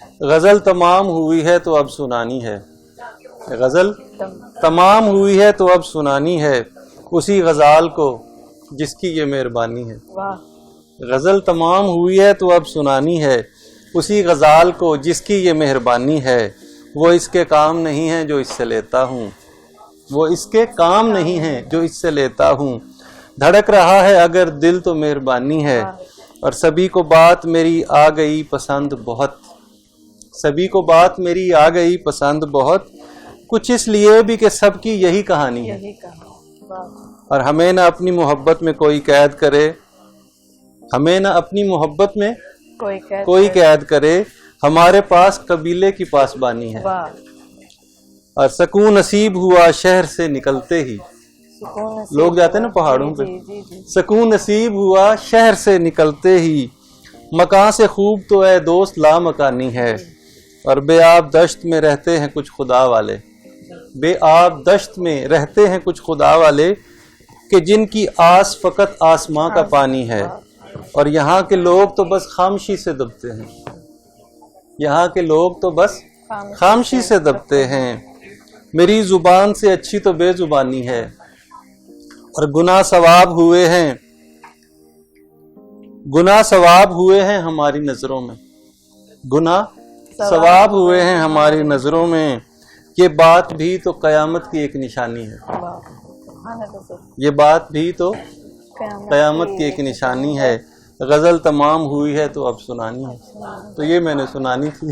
غزل تمام ہوئی ہے تو اب سنانی ہے، غزل تمام ہوئی ہے تو اب سنانی ہے، اسی غزال کو جس کی یہ مہربانی ہے۔ غزل تمام ہوئی ہے تو اب سنانی ہے، اسی غزال کو جس کی یہ مہربانی ہے۔ وہ اس کے کام نہیں ہیں جو اس سے لیتا ہوں، وہ اس کے کام نہیں ہیں جو اس سے لیتا ہوں۔ دھڑک رہا ہے اگر دل تو مہربانی ہے، اور سبھی کو بات میری آ گئی پسند بہت، سبھی کو بات میری آ گئی پسند بہت، کچھ اس لیے بھی کہ سب کی یہی کہانی ہے۔ اور ہمیں نہ اپنی محبت میں کوئی قید کرے، ہمیں نہ اپنی محبت میں کوئی قید کرے، ہمارے پاس قبیلے کی پاسبانی ہے۔ اور سکون نصیب ہوا شہر سے نکلتے ہی، لوگ جاتے ہیں نا پہاڑوں پہ، سکون نصیب ہوا شہر سے نکلتے ہی، مکان سے خوب تو اے دوست لا مکانی ہے۔ اور بے آب دشت میں رہتے ہیں کچھ خدا والے، بے آب دشت میں رہتے ہیں کچھ خدا والے، کہ جن کی آس فقط آسماں کا پانی ہے۔ اور یہاں کے لوگ تو بس خاموشی سے دبتے ہیں، یہاں کے لوگ تو بس خاموشی سے دبتے ہیں۔ میری زبان سے اچھی تو بے زبانی ہے، اور گناہ ثواب ہوئے ہیں، گناہ ثواب ہوئے ہیں ہماری نظروں میں، گناہ ثواب ہوئے ہیں ہماری نظروں میں۔ یہ بات بھی تو قیامت کی ایک نشانی ہے، یہ بات بھی تو قیامت کی ایک نشانی ہے۔ غزل تمام ہوئی ہے تو اب سنانی ہے، تو یہ میں نے سنانی تھی۔